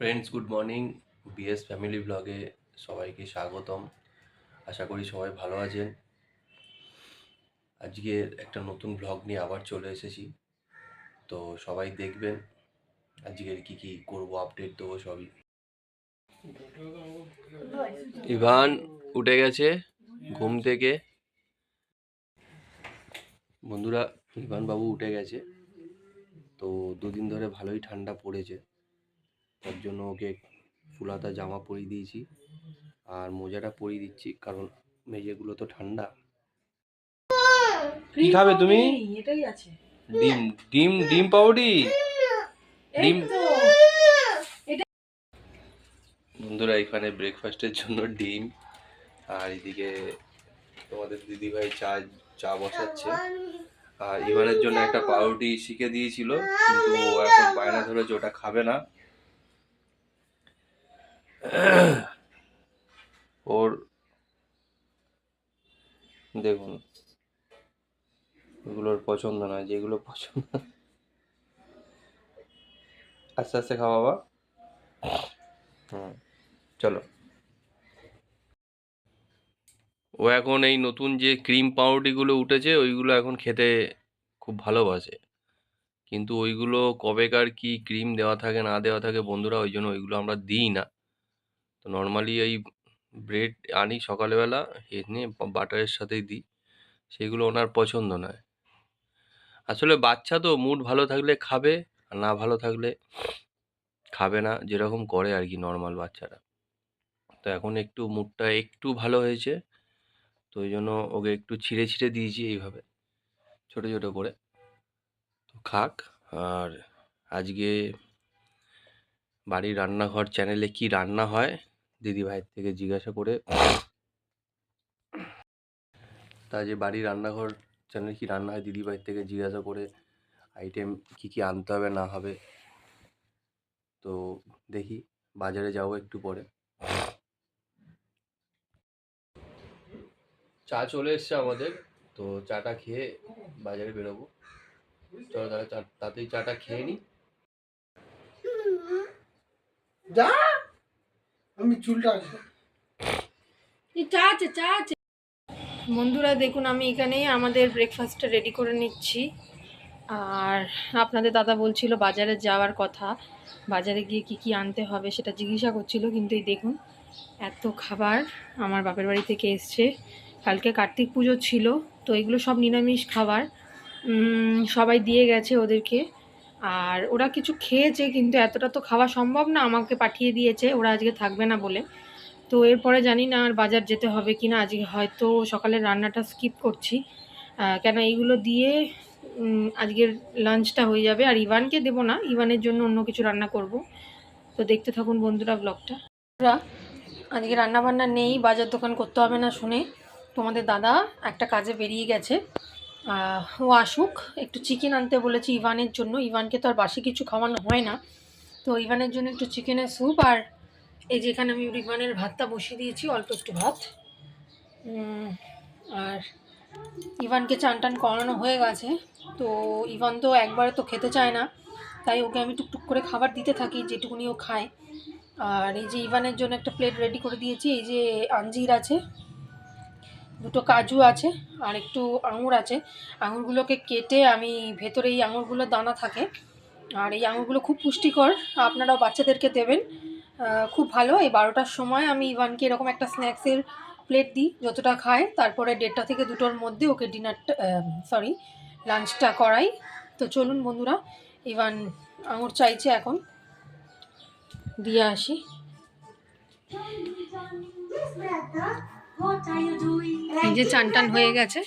Friends, good morning. BS family ব্লগে সবাইকে স্বাগতম। আশা করি সবাই ভালো আছেন। আজকে একটা নতুন ব্লগ নিয়ে আবার চলে এসেছি, তো সবাই দেখবেন। আজকের কি করব, আপডেট দেবো সবই। ইভান উঠে গেছে ঘুম থেকে। বন্ধুরা, ইভান বাবু উঠে গেছে। তো দুদিন ধরে ভালোই ঠান্ডা পড়েছে, তার জন্য ওকে ফুলাতা জামা পরিয়ে দিয়েছি আর মোজাটা পরিয়ে দিচ্ছি, কারণ মেঝেগুলো তো ঠান্ডা। কি খাবে তুমি? এটাই আছে। ডিম ডিম ডিম পাউডি ডিম। বন্ধুরা, এখানে ব্রেকফাস্টের জন্য ডিম, আর এদিকে তোমাদের দিদিভাই চা চা বসাচ্ছে। আর ইভানের জন্য একটা পাউরুটি শিখে দিয়েছিল, কিন্তু ও এখন বায়না ধরেছে ওটা খাবে না। ওর দেখুন, এগুলোর পছন্দ নয়, যেগুলো পছন্দ। আস্তে আস্তে খাওয়া বাবা। হুম, চলো। ও এখন এই নতুন যে ক্রিম পাউরুটিগুলো উঠেছে ওইগুলো এখন খেতে খুব ভালোবাসে, কিন্তু ওইগুলো কবেকার কি ক্রিম দেওয়া থাকে না দেওয়া থাকে বন্ধুরা, ওই জন্য ওইগুলো আমরা দিই না। তো নর্মালি এই ব্রেড আনি সকালবেলা, এনে বাটারের সাথেই দিই। সেগুলো ওনার পছন্দ নয়। আসলে বাচ্চা তো, মুড ভালো থাকলে খাবে, আর না ভালো থাকলে খাবে না, যেরকম করে আর কি নর্মাল বাচ্চারা। তো এখন একটু মুডটা একটু ভালো হয়েছে, তো ওই জন্য ওকে একটু ছিঁড়ে ছিঁড়ে দিয়েছি এইভাবে ছোট ছোট করে, তো খাক। আর আজকে বাড়ির রান্নাঘর চ্যানেলে কি রান্না হয় দিদিভাইয়ের থেকে জিজ্ঞাসা করে, তা যে বাড়ির রান্নাঘর চ্যানেলে কি রান্না হয় দিদিভাইয়ের থেকে জিজ্ঞাসা করে আইটেম কি আনতে হবে না হবে। তো দেখি, বাজারে যাবো একটু পরে। চা চলে এসছে আমাদের, তো চাটা খেয়ে বাজারে বেরোবো। চলো তাহলে তাতেই চাটা খেয়ে নিই। যা, আমি চুলটা আছে। চা আছে, চা আছে। বন্ধুরা দেখুন, আমি এখানে আমাদের ব্রেকফাস্টটা রেডি করে নিচ্ছি। আর আপনাদের দাদা বলছিল বাজারে যাওয়ার কথা, বাজারে গিয়ে কি আনতে হবে সেটা জিজ্ঞাসা করছিল। কিন্তু এই দেখুন, এত খাবার আমার বাপের বাড়ি থেকে এসছে। কালকে কার্তিক পুজো ছিল, তো এগুলো সব নিরামিষ খাবার। সবাই দিয়ে গেছে ওদেরকে, আর ওরা কিছু খেয়েছে, কিন্তু এতটা তো খাওয়া সম্ভব না, আমাকে পাঠিয়ে দিয়েছে ওরা আজকে থাকবে না বলে। তো এরপরে জানি না আর বাজার যেতে হবে কি না। আজকে হয়তো সকালের রান্নাটা স্কিপ করছি, কেন এইগুলো দিয়ে আজকের লাঞ্চটা হয়ে যাবে। আর ইভানকে দেবো না, ইভানের জন্য অন্য কিছু রান্না করব। তো দেখতে থাকুন বন্ধুরা ব্লগটা। আজকে রান্না বান্না নেই, বাজার দোকান করতে হবে না শুনে তোমাদের দাদা একটা কাজে বেরিয়ে গেছে। ও আসুক, একটু চিকেন আনতে বলেছি ইভানের জন্য। ইভানকে তো আর বাসি কিছু খাওয়ানো হয় না, তো ইভানের জন্য একটু চিকেনের স্যুপ। আর এই যে এখানে আমি ইভানের ভাতটা বসিয়ে দিয়েছি, অল্প একটু ভাত। আর ইভানকে চান টান করানো হয়ে গেছে। তো ইভান তো একবারে তো খেতে চায় না, তাই ওকে আমি টুকটুক করে খাবার দিতে থাকি যেটুকুনি ও খায়। আর এই যে ইভানের জন্য একটা প্লেট রেডি করে দিয়েছি। এই যে আঞ্জির আছে, দুটো কাজু আছে, আর একটু আঙুর আছে। আঙুরগুলোকে কেটে আমি, ভেতরে এই আঙুরগুলোর দানা থাকে, আর এই আঙুরগুলো খুব পুষ্টিকর, আপনারাও বাচ্চাদেরকে দেবেন, খুব ভালো। এই 12টার সময় আমি ইভানকে এরকম একটা স্ন্যাক্সের প্লেট দিই, যতটা খায়, তারপরে 1:30 থেকে 2টোর মধ্যে ওকে লাঞ্চটা করাই। তো চলুন বন্ধুরা, ইভান আঙুর চাইছে, এখন দিয়ে আসি। এই যে চান টান হয়ে গেছে,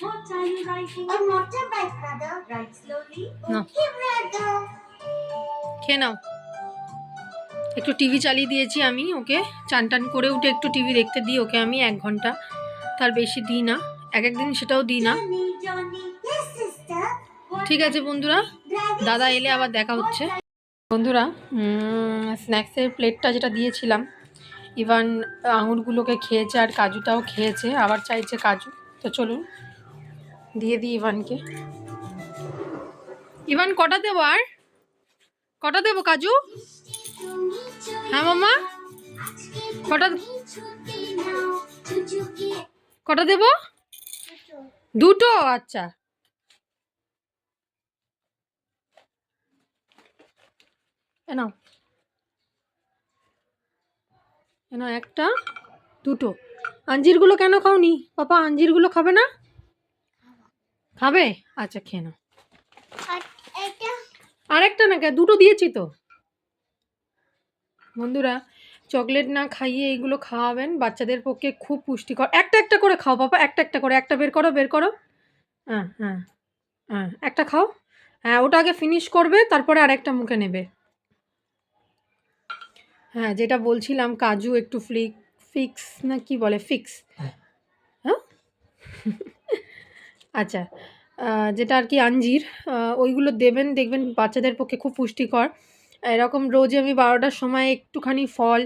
খেয়ে নাও। একটু টিভি চালিয়ে দিয়েছি আমি ওকে, চান টান করে উঠে একটু টিভি দেখতে দিই ওকে আমি 1 ঘন্টা, তার বেশি দিই না, এক একদিন সেটাও দিই না। ঠিক আছে বন্ধুরা, দাদা এলে আবার দেখা হচ্ছে। বন্ধুরা, স্ন্যাক্সের প্লেটটা যেটা দিয়েছিলাম, ইভান আঙুরগুলোকে খেয়েছে আর কাজুটাও খেয়েছে, আবার চাইছে কাজু। তো চলুন দিয়ে দিই ইভানকে। ইভান কটা দেবো, আর কটা দেবো কাজু? হ্যাঁ মামা, কটা কটা দেবো? দুটো, আচ্ছা। নাও নাও, একটা, দুটো। আঞ্জিরগুলো কেন খাওনি পাপা? আঞ্জিরগুলো খাবে না? খাবে, আচ্ছা খেয়ে নাও। আরেকটা না, দুটো দিয়েছি তো। বন্ধুরা, চকলেট না খাইয়ে এইগুলো খাওয়াবেন, বাচ্চাদের পক্ষে খুব পুষ্টিকর। একটা একটা করে খাও পাপা, একটা একটা করে। একটা বের করো, বের করো। হ্যাঁ হ্যাঁ হ্যাঁ, একটা খাও। হ্যাঁ, ওটা আগে ফিনিশ করবে, তারপরে আরেকটা মুখে নেবে। হ্যাঁ, যেটা বলছিলাম, কাজু একটু ফিক্স না কি বলে, ফিক্স। হ্যাঁ আচ্ছা, যেটা আর কি আঞ্জির, ওইগুলো দেবেন, দেখবেন বাচ্চাদের পক্ষে খুব পুষ্টিকর। এরকম রোজে আমি 12টার সময় একটুখানি ফল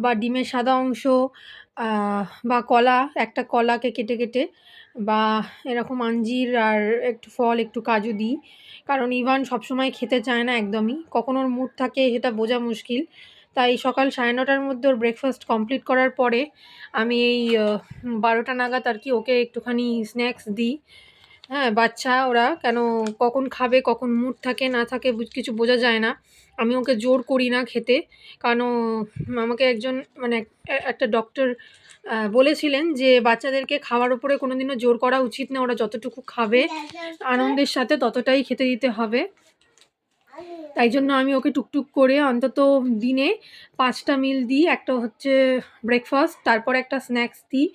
বা ডিমের সাদা অংশ, বা কলা, একটা কলাকে কেটে কেটে, বা এরকম আঞ্জির আর একটু ফল, একটু কাজু দিই। কারণ ইভান সবসময় খেতে চায় না একদমই, কখন ওর মুড থাকে সেটা বোঝা মুশকিল। তাই সকাল 9:30টার মধ্যে ওর ব্রেকফাস্ট কমপ্লিট করার পরে আমি এই 12টা নাগাদ আর কি ওকে একটুখানি স্ন্যাক্স দিই। হ্যাঁ, বাচ্চা ওরা কেন কখন খাবে, কখন মুড থাকে না থাকে কিছু বোঝা যায় না। আমি ওকে জোর করি না খেতে। কারণ আমাকে একজন মানে একটা ডক্টর বলেছিলেন যে বাচ্চাদেরকে খাওয়ার উপরে কোনোদিনও জোর করা উচিত না। ওরা যতটুকু খাবে আনন্দের সাথে ততটাই খেতে দিতে হবে। তাই জন্য আমি ওকে টুকটুক করে অন্তত দিনে 5টা মিল দিই। একটা হচ্ছে ব্রেকফাস্ট, তারপর একটা স্ন্যাক্স দিই,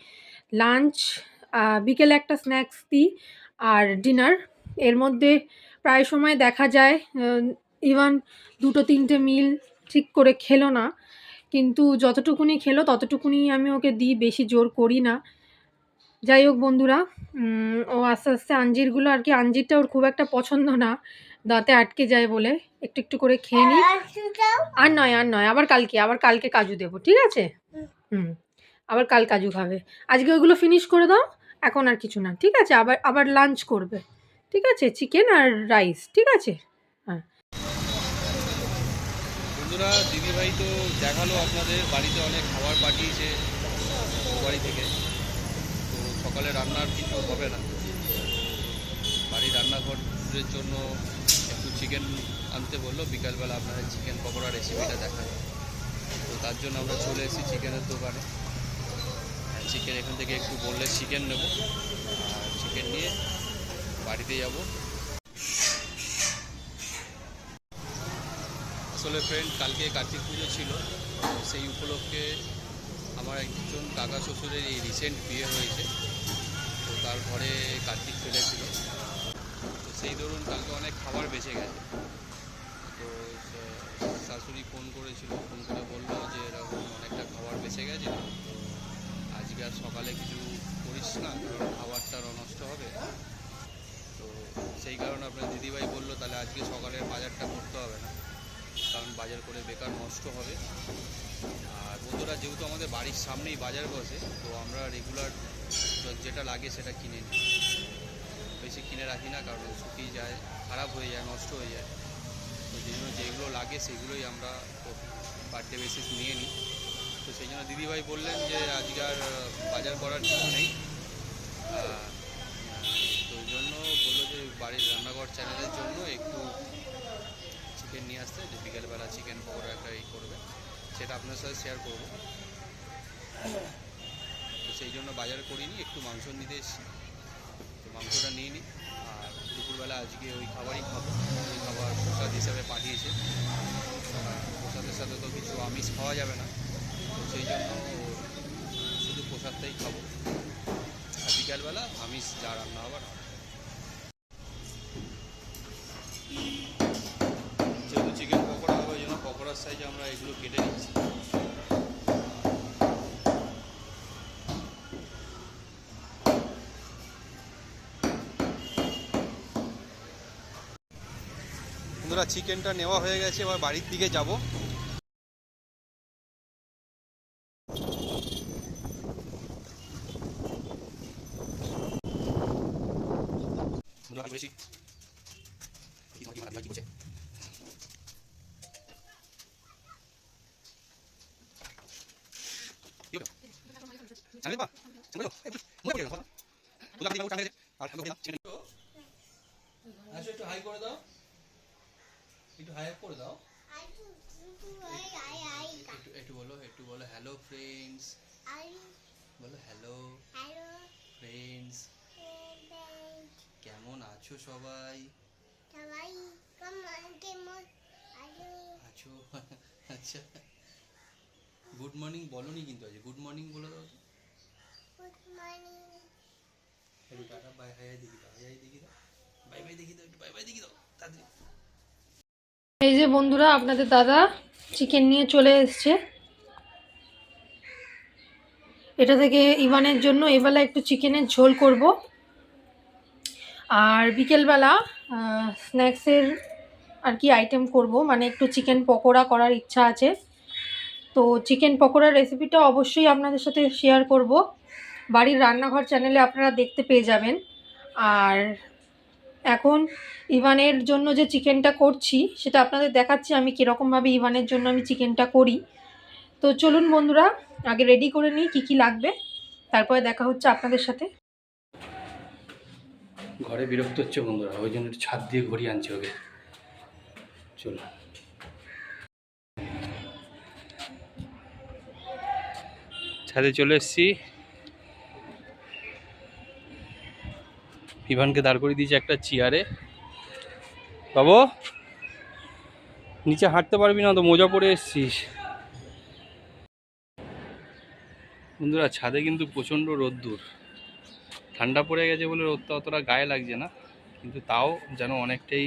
লাঞ্চ, বিকেলে একটা স্ন্যাক্স দিই, আর ডিনার। এর মধ্যে প্রায় সময় দেখা যায় ইভান 2-3টে মিল ঠিক করে খেলো না, কিন্তু যতটুকুনি খেলো ততটুকুনি আমি ওকে দিই, বেশি জোর করি না। যাই হোক বন্ধুরা, ও আস্তে আস্তে আঞ্জিরগুলো আর কি, আঞ্জিরটা ওর খুব একটা পছন্দ না, দাঁতে আটকে যায় বলে। একটু একটু করে খেয়ে নিই। আর নয়, আর নয়, আবার কালকে কাজু দেবো, ঠিক আছে? হুম, আবার কাল কাজু খাবে। আজকে ওইগুলো ফিনিশ করে দাও, এখন আর কিছু না, ঠিক আছে? আবার আবার লাঞ্চ করবে, ঠিক আছে? চিকেন আর রাইস, ঠিক আছে? হ্যাঁ। বন্ধুরা, দিদিভাই তো দেখালো আপনাদের বাড়িতে অনেক খাবার পাঠিয়েছে বাড়ি থেকে। তো সকালে রান্নার কিছু হবে না, বাড়ির রান্নাঘরের জন্য একটু চিকেন আনতে বললো। বিকালবেলা আপনাদের চিকেন পকোড়া রেসিপিটা দেখায়, তো তার জন্য আমরা চলে এসেছি চিকেনের দোকানে। চিকেন এখান থেকে একটু বললে চিকেন নেব, আর চিকেন নিয়ে বাড়িতে যাব। আসলে ফ্রেন্ড, কালকে কার্তিক পুজো ছিল, সেই উপলক্ষে আমার একজন কাকা শ্বশুরের এই রিসেন্ট বিয়ে হয়েছে, তো তার ঘরে কার্তিক ফেলেছিল। তো সেই ধরুন কালকে অনেক খাবার বেঁচে গেছে। তো শাশুড়ি ফোন করেছিল, ফোন করে বললো যে এরকম অনেকটা খাবার বেঁচে গেছে, তো আজকে আর সকালে কিছু করিস না, কারণ খাবারটা নষ্ট হবে। তো সেই কারণে আপনার দিদিভাই বললো তাহলে আজকে সকালের বাজারটা করতে হবে না, কারণ বাজার করে বেকার নষ্ট হবে। আর বন্ধুরা, যেহেতু আমাদের বাড়ির সামনেই বাজার বসে, তো আমরা রেগুলার যেটা লাগে সেটা কিনে নিই, বেশি কিনে রাখি না, কারণ শুকিয়ে যায়, খারাপ হয়ে যায়, নষ্ট হয়ে যায়। তো সেই জন্য যেগুলো লাগে সেগুলোই আমরা পার ডে বেসিস নিয়ে নিই। তো সেই জন্য দিদিভাই বললেন যে আজকে আর বাজার করার কিছু নেই। তো ওই জন্য বললো যে বাড়ির রান্নাঘর চ্যানেলের জন্য একটু চিকেন নিয়ে আসতে, যে বিকেলবেলা চিকেন পকোড়া একটা করবে, সেটা আপনার সাথে শেয়ার করবো। তো সেই জন্য বাজার করিনি, একটু মাংস নিতে এসেছি, তো মাংসটা নিয়ে নিই। আর দুপুরবেলা আজকে ওই খাবারই খাবো, ওই খাবার প্রসাদ হিসাবে পাঠিয়েছে। প্রসাদের সাথে তো কিছু আমিষ খাওয়া যাবে না, তো সেই জন্য শুধু প্রসাদটাই খাবো, আর বিকালবেলা আমিষ যা রান্না হবার হবে। যেহেতু চিকেন পকোড়া হবে, ওই জন্য পকোড়ার সাইজে আমরা এগুলো কেটে নিচ্ছি। বন্ধুরা, চিকেনটা নেওয়া হয়ে গেছে, এবার বাড়ির দিকে যাব। একটু হাই করে দাও, একটু হাই করে দাও, একটু বলো হ্যালো ফ্রেন্ডস, বলো হ্যালো ফ্রেন্ডস, কেমন আছো সবাই? আছো আচ্ছা, গুড মর্নিং বলনি কিন্তু আজ, গুড মর্নিং বলে দাও তো। একটু টাটা বাই হাই দেখি দাও, হাই দেখি দাও, বাই বাই দেখি দাও, একটু বাই বাই দেখি দাও তাড়াতাড়ি। এই যে বন্ধুরা, আপনাদের দাদা চিকেন নিয়ে চলে এসছে। এটা থেকে ইভানের জন্য এবেলা একটু চিকেনের ঝোল করব, আর বিকেলবেলা স্ন্যাক্সের আর কি আইটেম করব, মানে একটু চিকেন পকোড়া করার ইচ্ছা আছে। তো চিকেন পকোড়ার রেসিপিটা অবশ্যই আপনাদের সাথে শেয়ার করব, বাড়ির রান্নাঘর চ্যানেলে আপনারা দেখতে পেয়ে যাবেন। আর এখন ইভানের জন্য যে চিকেনটা করছি সেটা আপনাদের দেখাচ্ছি আমি কীরকমভাবে ইভানের জন্য আমি চিকেনটা করি। তো চলুন বন্ধুরা, আগে রেডি করে নিই কী কী লাগবে, তারপরে দেখা হচ্ছে আপনাদের সাথে। ঘরে বিরক্ত হচ্ছে বন্ধুরা, ওই জন্য একটু ছাদ দিয়ে ঘুরিয়ে আনছি ওকে। চলো, ছাদে চলে এসেছি। ইভানকে দাঁড় করে দিয়েছি একটা চেয়ারে। বাবু নিচে হাঁটতে পারবি না তো, মোজা পরে এসছিস। বন্ধুরা ছাদে কিন্তু প্রচণ্ড রোদ্দুর, ঠান্ডা পড়ে গেছে বলে রোদটা অতটা গায়ে লাগছে না, কিন্তু তাও যেন অনেকটাই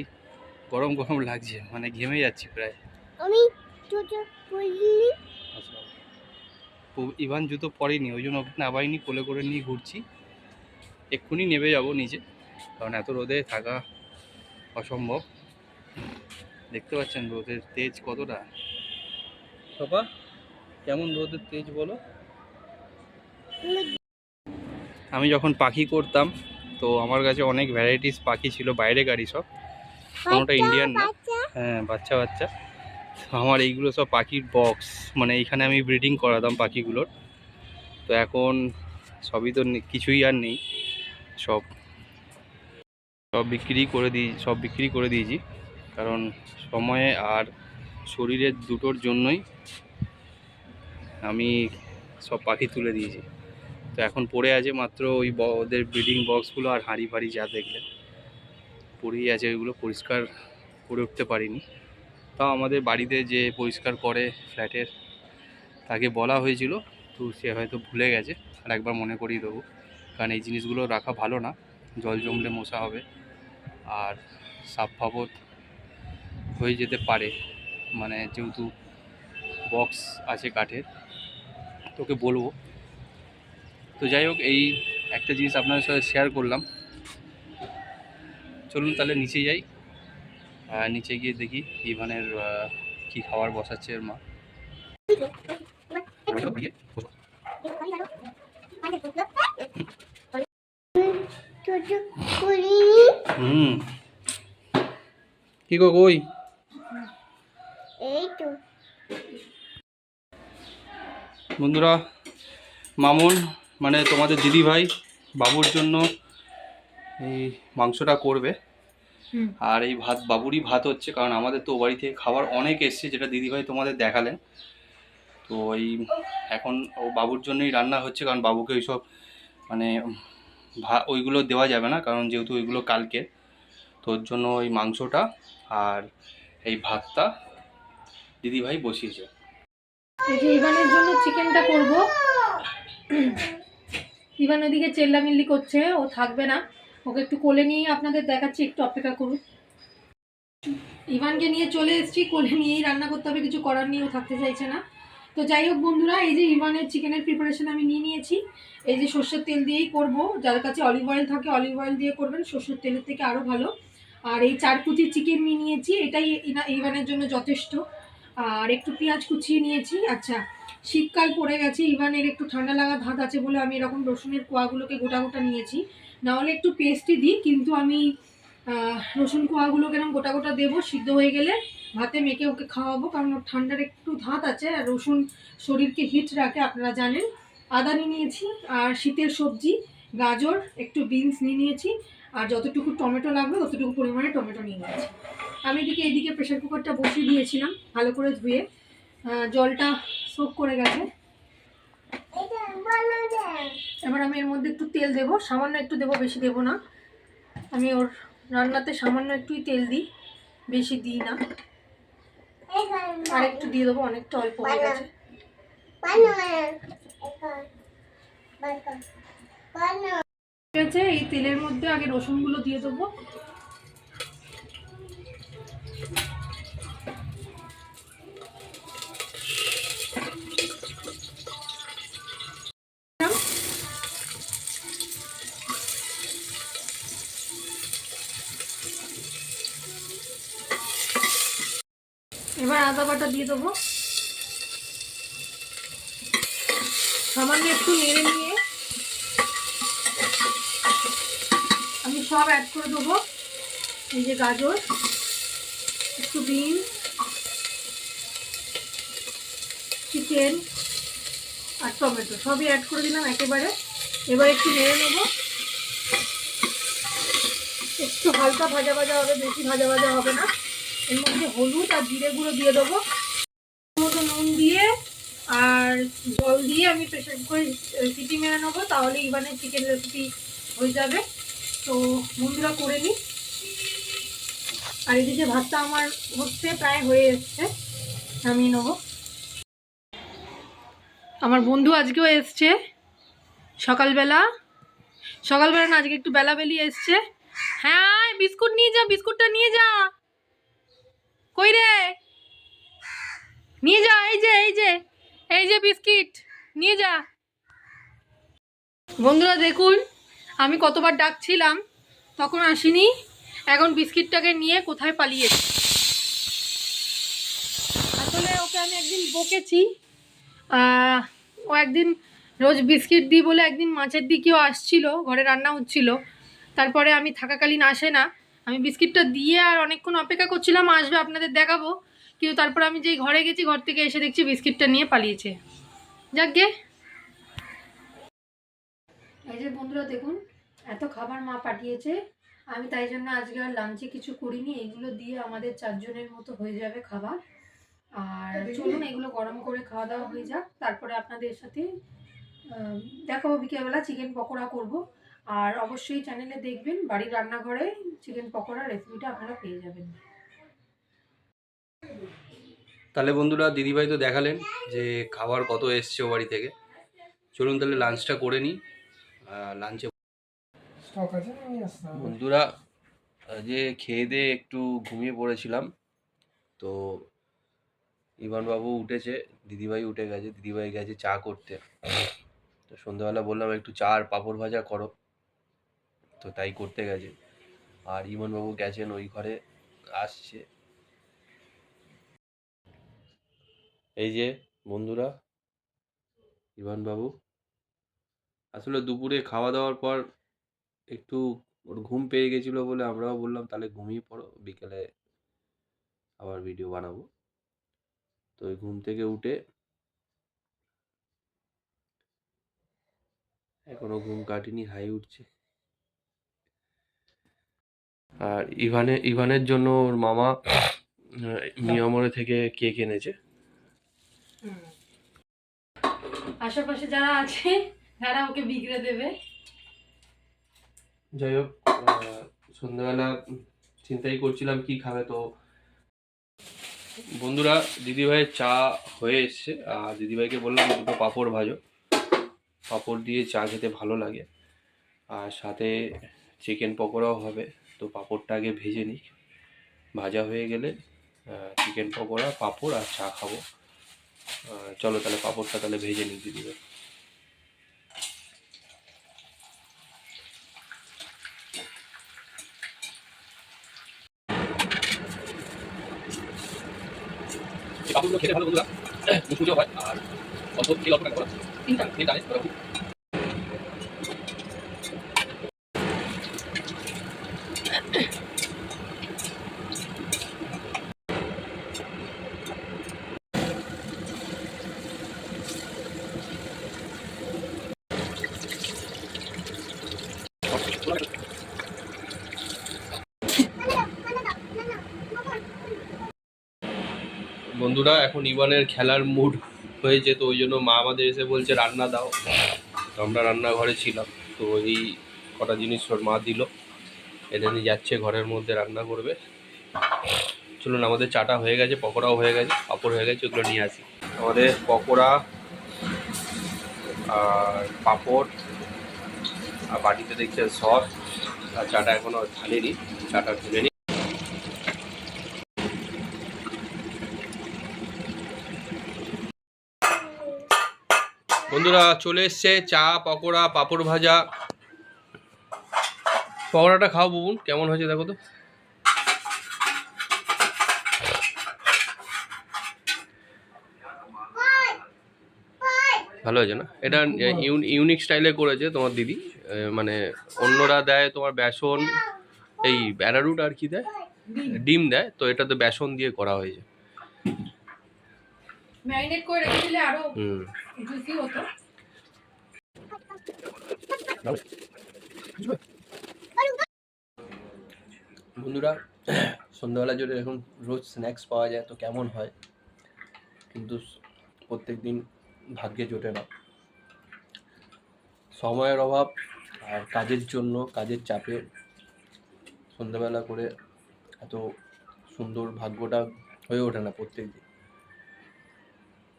গরম গরম লাগছে, মানে ঘেমে যাচ্ছি প্রায়। আমি জুতো পরিনি। আচ্ছা, ইভান জুতো পরেনি, ওই জন্য ওকে নাবাইনি, কোলে করে নিয়ে ঘুরছি। এক্ষুনি নেমে যাব নিচে, কারণ এত রোদে থাকা অসম্ভব। দেখতে পাচ্ছেন রোদের তেজ কতটা। বাবা কেমন রোদের তেজ বলো। আমি যখন পাখি করতাম তো আমার কাছে অনেক ভ্যারাইটিস পাখি ছিল, বাইরে গাড়ি সব, কোনোটা ইন্ডিয়ান না। হ্যাঁ বাচ্চা বাচ্চা। আমার এইগুলো সব পাখির বক্স, মানে এইখানে আমি ব্রিডিং করাতাম পাখিগুলোর। তো এখন সবই তো কিছুই আর নেই, সব বিক্রি করে দিয়েছি, কারণ সময়ে আর শরীরের দুটোর জন্যই আমি সব পাখি তুলে দিয়েছি। তো এখন পড়ে আছে মাত্র ওই ওদের ব্রিডিং বক্সগুলো আর হাঁড়ি ফাঁড়ি, যা দেখলেন পড়েই আছে, ওইগুলো পরিষ্কার করে উঠতে পারিনি। তাও আমাদের বাড়িতে যে পরিষ্কার করে ফ্ল্যাটের, তাকে বলা হয়েছিল, তো সে হয়তো ভুলে গেছে, আর একবার মনে করিয়ে দেবো, কারণ এই জিনিসগুলো রাখা ভালো না, জল জমলে মশা হবে আর সাপ ফাপত হয়ে যেতে পারে, মানে যেহেতু বক্স আছে কাঠের, তোকে বলবো। তো যাই হোক, এই একটা জিনিস আপনাদের সাথে শেয়ার করলাম। চলুন তাহলে নিচে যাই, নিচে গিয়ে দেখি ইভানের কি খাবার বসাচ্ছে এর মা। হুম, কি গো কই? বন্ধুরা, মামুন মানে তোমাদের দিদি ভাই বাবুর জন্য এই মাংসটা করবে, আর এই ভাত বাবুরই ভাত হচ্ছে, কারণ আমাদের তো বাড়ি থেকে খাবার অনেক এসছে, যেটা দিদিভাই তোমাদের দেখালেন। তো এই এখন ও বাবুর জন্যই রান্না হচ্ছে, কারণ বাবুকে ওইসব মানে ওইগুলো দেওয়া যাবে না, কারণ যেহেতু ওইগুলো কালকে, তো ওর জন্য ওই মাংসটা আর এই ভাতটা দিদিভাই বসিয়েছে। এই যে ইভানের জন্য চিকেনটা করব। ইভান ওদিকে চেল্লামিল্লি করছে, ও থাকবে না, ওকে একটু কোলে নিয়ে আপনাদের দেখাচ্ছি, একটু অপেক্ষা করুন। ইভানকে নিয়ে চলে এসেছি, কোলে নিয়েই রান্না করতে হবে, কিছু করার নিয়ে ও থাকতে চাইছে না। তো যাই হোক বন্ধুরা, এই যে ইভানের চিকেনের প্রিপারেশন আমি নিয়ে নিয়েছি। এই যে সর্ষের তেল দিয়েই করব, যার কাছে অলিভ অয়েল থাকে অলিভ অয়েল দিয়ে করবেন, সর্ষের তেলের থেকে আরও ভালো। আর এই 4 কুচি চিকেন নিয়ে নিয়েছি, এটাই ইভানের জন্য যথেষ্ট। আর একটু পেঁয়াজ কুচিয়ে নিয়েছি। আচ্ছা, শীতকাল পড়ে গেছে, ইভানের একটু ঠান্ডা লাগা ধাত আছে বলে আমি এরকম রসুনের কোয়াগুলোকে গোটা গোটা নিয়েছি, নাহলে একটু পেস্টই দিই, কিন্তু আমি রসুন কোয়াগুলো কেরম গোটা গোটা দেবো, সিদ্ধ হয়ে গেলে ভাতে মেখে ওকে খাওয়াবো, কারণ ওর ঠান্ডার একটু ধাত আছে, আর রসুন শরীরকে হিট রাখে আপনারা জানেন। আদা নিয়ে নিয়েছি, আর শীতের সবজি গাজর, একটু বিনস নিয়ে নিয়েছি, আর যতটুকু টমেটো লাগবে ততটুকু পরিমাণে টমেটো নিয়ে নিয়েছি। আমি এদিকে প্রেশার কুকারটা বসিয়ে দিয়েছিলাম ভালো করে ধুয়ে, জলটা সোক করে গেছে। এবার আমি এর মধ্যে একটু তেল দেবো, সামান্য একটু দেবো, বেশি দেবো না। আমি ওর রান্নাতে সামান্য একটুই তেল দিই, বেশি দিই না। আর একটু দিয়ে দেবো, অনেকটা অল্প হয়ে গেছে। ঠিক আছে, এই তেলের মধ্যে আগে রসুনগুলো দিয়ে দেবো। এবার আদা বাটা দিয়ে দেবো, সামান্য একটু নেড়ে নিয়ে আমি সব অ্যাড করে দেবো। এই যে গাজর, একটু বিনস, চিকেন আর টমেটো সবই অ্যাড করে দিলাম একেবারে। এবার একটু নেড়ে নেবো, একটু হালকা ভাজা ভাজা হবে, বেশি ভাজা ভাজা হবে না। এর মধ্যে হলুদ আর জিরে গুঁড়ো দিয়ে দেবো, মতো নুন দিয়ে আর জল দিয়ে আমি প্রেশার কুকারে সিটি মেরে নেবো, তাহলে ইভানের চিকেন রেসিপি হয়ে যাবে। তো বন্ধুরা করে নিই। আর এদিকে ভাতটা আমার হচ্ছে, প্রায় হয়ে এসছে, নামিয়ে নেবো। আমার বন্ধু আজকেও এসছে সকালবেলা না, আজকে একটু বেলাবেলি এসছে। হ্যাঁ, বিস্কুট নিয়ে যা, বিস্কুটটা নিয়ে যা। কই রে, নিয়ে যা, এই যে বিস্কিট নিয়ে যা। বন্ধুরা দেখুন, আমি কতবার ডাকছিলাম তখন আসিনি, এখন বিস্কিটটাকে নিয়ে কোথায় পালিয়েছে। আসলে ওকে আমি একদিন বকেছি, ও একদিন রোজ বিস্কিট দিই বলে একদিন মাছের দিকেও আসছিল, ঘরে রান্না হচ্ছিল, তারপরে আমি থাকাকালীন আসে না, আমি বিস্কিটটা দিয়ে আর অনেকক্ষণ অপেক্ষা করছিলাম আসবে আপনাদের দেখাবো, কিন্তু তারপর আমি যেই ঘরে গেছি ঘর থেকে এসে দেখছি বিস্কিটটা নিয়ে পালিয়েছে। যাকগে, এই যে বন্ধুরা দেখুন, এত খাবার মা পাঠিয়েছে, আমি তাই জন্য আজকে আর লাঞ্চে কিছু করিনি, এগুলো দিয়ে আমাদের 4 জনের মতো হয়ে যাবে খাবার। আর চলুন এগুলো গরম করে খাওয়া দাওয়া হয়ে যাক, তারপরে আপনাদের সাথে দেখাবো বিকেলবেলা চিকেন পকোড়া করব। আর অবশ্যই চ্যানেলে দেখবেন, বাড়ির রান্নাঘরে চিকেন পকোড়া রেসিপিটা আপনারা পেয়ে যাবেন। তাহলে বন্ধুরা, দিদিভাই তো দেখালেন যে খাবার কত এসছে ও বাড়ি থেকে। চলুন তাহলে লাঞ্চটা করে নিই। লাঞ্চে বন্ধুরা যে খেয়ে দিয়ে একটু ঘুমিয়ে পড়েছিলাম, তো ইভানবাবু উঠেছে, দিদিভাই উঠে গেছে, দিদিভাই গেছে চা করতে। তো সন্ধ্যাবেলা বললাম একটু চা আর পাঁপড় ভাজা করো, তো তাই করতে গেছে। আর ইমনবাবু গেছেন ওই ঘরে, আসছে। এই যে বন্ধুরা, ইভানবাবু আসলে দুপুরে খাওয়া দাওয়ার পর একটু ওর ঘুম পেয়ে গেছিলো বলে আমরাও বললাম তাহলে ঘুমিয়ে পড়ো, বিকেলে আবার ভিডিও বানাবো। তো ওই ঘুম থেকে উঠে এখনো ঘুম কাটেনি, হাই উঠছে। আর ইভানের জন্য ওর মামা মিয়ামরে থেকে কেক এনেছে। আশেপাশে যারা আছে তারা ওকে বিগড়ে দেবে। যাই হোক, সন্ধ্যাবেলা চিন্তাই করছিলাম কি খাবে। তো বন্ধুরা, দিদিভাইয়ের চা হয়ে এসছে, আর দিদিভাইকে বললাম দুটো পাঁপড় ভাজো, পাঁপড় দিয়ে চা খেতে ভালো লাগে। আর সাথে চিকেন পকোড়াও হবে, তো পাঁপড়টা আগে ভেজে নিই, ভাজা হয়ে গেলে চিকেন পকোড়া, পাঁপড় আর চা খাবো। চলো তাহলে পাঁপড়টা তাহলে ভেজে নিই দিদিভাই। পাঁপড়গুলো খেতে ভালো বন্ধুরা, মুচমুচে হয় আর অল্প তেল অল্প টাকা করা, তেল টানে ওরকম। বন্ধুরা এখন ইভানের খেলার মুড হয়েছে, তো ওই জন্য মা আমাদের এসে বলছে রান্না দাও। তো আমরা রান্নাঘরে ছিলাম, তো এই কটা জিনিস ওর মা দিল, এটা নিয়ে যাচ্ছে ঘরের মধ্যে রান্না করবে। চলুন, আমাদের চাটা হয়ে গেছে, পকোড়াও হয়ে গেছে, পাঁপড় হয়ে গেছে, ওগুলো নিয়ে আসি। আমাদের পকোড়া আর পাঁপড় আর বাটিতে দেখছে সস, আর চাটা এখনো ঢালিনি, চাটা ঢেলে নি। বন্ধুরা চলে এসছে চা, পকোড়া, পাঁপড় ভাজা। পকোড়াটা খাও বুবুন, কেমন হয়েছে দেখো তো। ভালো হয়েছে না? এটা ইউনিক স্টাইলে করেছে তোমার দিদি। মানে অন্যরা দেয় তোমার বেসন, এই অ্যারারুট আর কি দেয়, ডিম দেয়, তো এটাতে বেসন দিয়ে করা হয়েছে। ম্যারিনেট করে রেখে দিলে আরো হুম। জুসি হতো। বন্ধুরা সন্ধ্যাবেলা যদি এখন রোজ স্ন্যাক্স পাওয়া যায় তো কেমন হয়, কিন্তু প্রত্যেক দিন ভাগ্যে জোটে না। সময়ের অভাব আর কাজের জন্য, কাজের চাপে সন্ধ্যাবেলা করে এত সুন্দর ভাগ্যটা হয়ে ওঠে না প্রত্যেক দিন।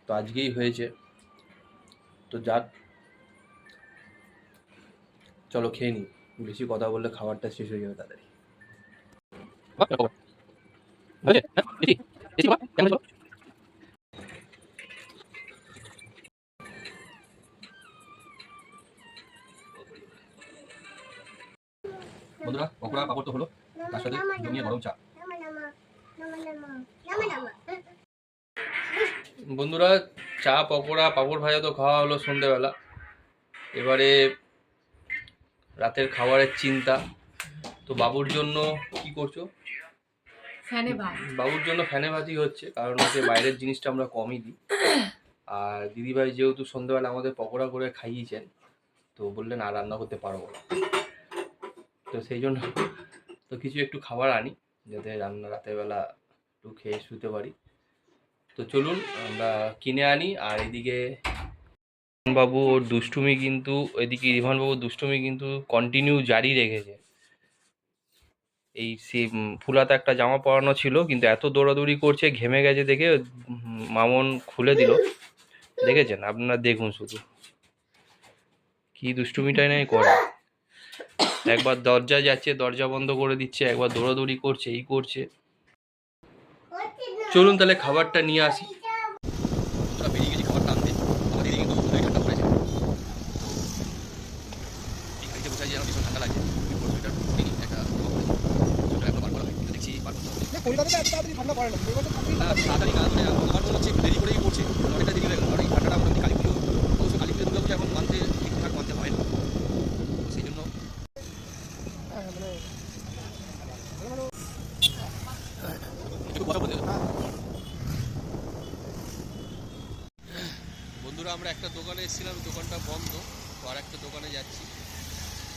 তো আজকেই হয়েছে, তো যাক, চলো খেয়ে নিই। বেশি কথা বললে খাবারটা শেষ হয়ে যাবে তাড়াতাড়ি। বন্ধুরা পকোড়া পাপড় তো হলো, তার সাথে জমিয়ে গরম চা। বন্ধুরা চা, পকোড়া, পাপড় ভাজা তো খাওয়া হলো সন্ধ্যেবেলা। এবারে রাতের খাবারের চিন্তা। তো বাবুর জন্য কি করছো? ফ্যানে ভাত। বাবুর জন্য ফ্যানে ভাতই হচ্ছে, কারণ হচ্ছে বাইরের জিনিসটা আমরা কমই দিই। আর দিদিভাই যেহেতু সন্ধ্যেবেলা আমাদের পকোড়া করে খাইয়েছেন, তো বললেন আর রান্না করতে পারবো না, তো সেই জন্য তো কিছু একটু খাবার আনি যাতে রাতের বেলা একটু খেয়ে শুতে পারি। তো চলুন আমরা কিনে আনি। আর এদিকে বাবু ওর দুষ্টুমি কিন্তু, এদিকে রিভান বাবুর দুষ্টুমি কিন্তু কন্টিনিউ জারি রেখেছে। এই সে ফুলাতে একটা জামা পরানো ছিল, কিন্তু এত দৌড়াদৌড়ি করছে, ঘেমে গেছে দেখে মামন খুলে দিল। দেখেছেন আপনারা, দেখুন শুধু কি দুষ্টুমিটাই নাই করে। একবার দরজা যাচ্ছে, দরজা বন্ধ করে দিচ্ছে, একবার দৌড়াদৌড়ি করছে, এই করছে। চলুন তাহলে খাবারটা নিয়ে আসি। আমরা বেরিয়ে গেছি খাবারটা আনতে। আমার দিদি কিন্তু ঠান্ডা পড়েছে, এই গাড়িতে বসে যেন ভীষণ ঠান্ডা লাগছে। সোয়েটার কিনি, একটা সোয়েটার একটা বার করা হয়, দেখছি বার করতে হবে। কলকাতাতে এত তাড়াতাড়ি ঠান্ডা পড়ে না, তাড়াতাড়ি না, মানে আমার মনে হচ্ছে একটু দেরি করেই পড়ছে, অনেকটা দেরি হয়ে গেল। আর এই ঠান্ডাটা মোটামুটি কালী পুজো, অবশ্য কালী পুজো দুর্গা পুজো এখন মানতে ঠিকঠাক মানতে হয় না, সেই জন্য একটু কথা বলতে হবে। বন্ধুরা আমরা একটা দোকানে এসেছিলাম, দোকানটা বন্ধ, তো আর একটা দোকানে যাচ্ছি।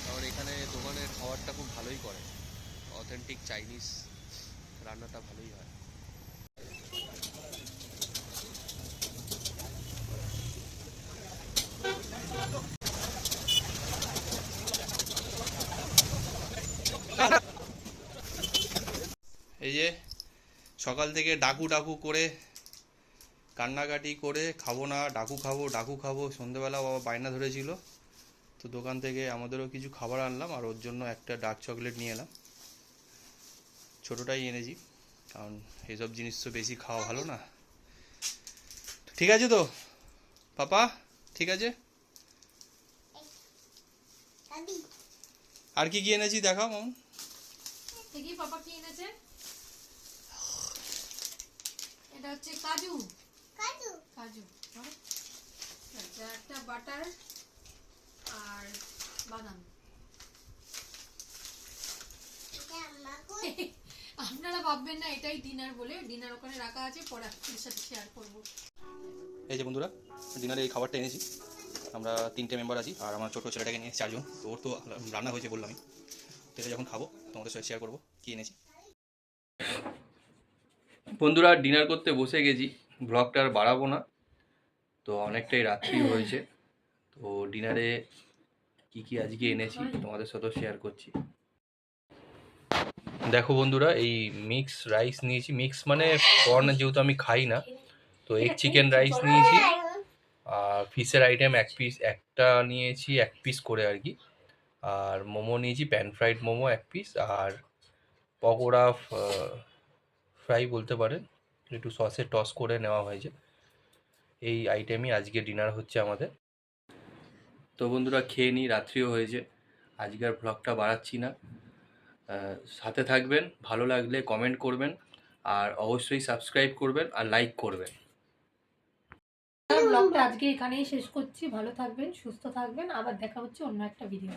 কারণ এখানে দোকানের খাবারটা খুব ভালোই করে, অথেন্টিক চাইনিজ রান্নাটা ভালোই হয়। এই যে সকাল থেকে ডাকু ডাকু করে, কান্নাকাটি করে, খাবো না, ডাকু খাবো, ডাকু খাবো, সন্ধ্যেবেলা বাবা বায়না ধরেছিল, তো দোকান থেকে আমাদেরও কিছু খাবার আনলাম, আর ওর জন্য একটা ডার্ক চকলেট নিয়ে এলাম। ছোটোটাই এনেছি, কারণ এইসব জিনিস তো বেশি খাওয়া ভালো না। ঠিক আছে তো পাপা, ঠিক আছে। আর কি কি এনেছি দেখাও মামুন। দেখি পাপা কি এনেছে। এটা হচ্ছে কাজু। কাজু কাজু আচ্ছা, একটা বাটার আর বাদাম। আপনারা ভাববেন না এটাই ডিনার বলে, ডিনার ওখানে রাখা আছে, পরে আপনাদের সাথে শেয়ার করব। এই যে বন্ধুরা ডিনারে এই খাবারটা এনেছি। আমরা 3টে মেম্বার আছি, আর আমার ছোটো ছেলেটাকে নিয়ে 4জন। তো ওর তো রান্না হয়েছে বললামই, তো এটা যখন খাবো তোমাদের সাথে শেয়ার করবো কী এনেছি। বন্ধুরা ডিনার করতে বসে গেছি, ব্লগটা আর বাড়াবো না, তো অনেকটাই রাত্রি হয়েছে। তো ডিনারে কি কি আজকে এনেছি তোমাদের সাথেও শেয়ার করছি। দেখো বন্ধুরা, এই মিক্স রাইস নিয়েছি, মিক্স মানে কর্ন যেহেতু আমি খাই না, তো এগ চিকেন রাইস নিয়েছি। আর ফিশের আইটেম একটা নিয়েছি, 1 পিস করে আর কি। আর মোমো নিয়েছি, প্যান ফ্রাইড মোমো 1 পিস। আর পকোড়া ফ্রাই বলতে পারেন, একটু সসে টস করে নেওয়া হয়েছে। এই আইটেমই আজকে ডিনার হচ্ছে আমাদের। তো বন্ধুরা খেয়ে নিই, রাত্রিও হয়েছে, আজকের ব্লগটা বাড়াচ্ছি না। সাথে থাকবেন, ভালো লাগলে কমেন্ট করবেন, আর অবশ্যই সাবস্ক্রাইব করবেন আর লাইক করবেন। ব্লগটা আজকে এখানেই শেষ করছি। ভালো থাকবেন, সুস্থ থাকবেন, আবার দেখা হচ্ছে অন্য একটা ভিডিও।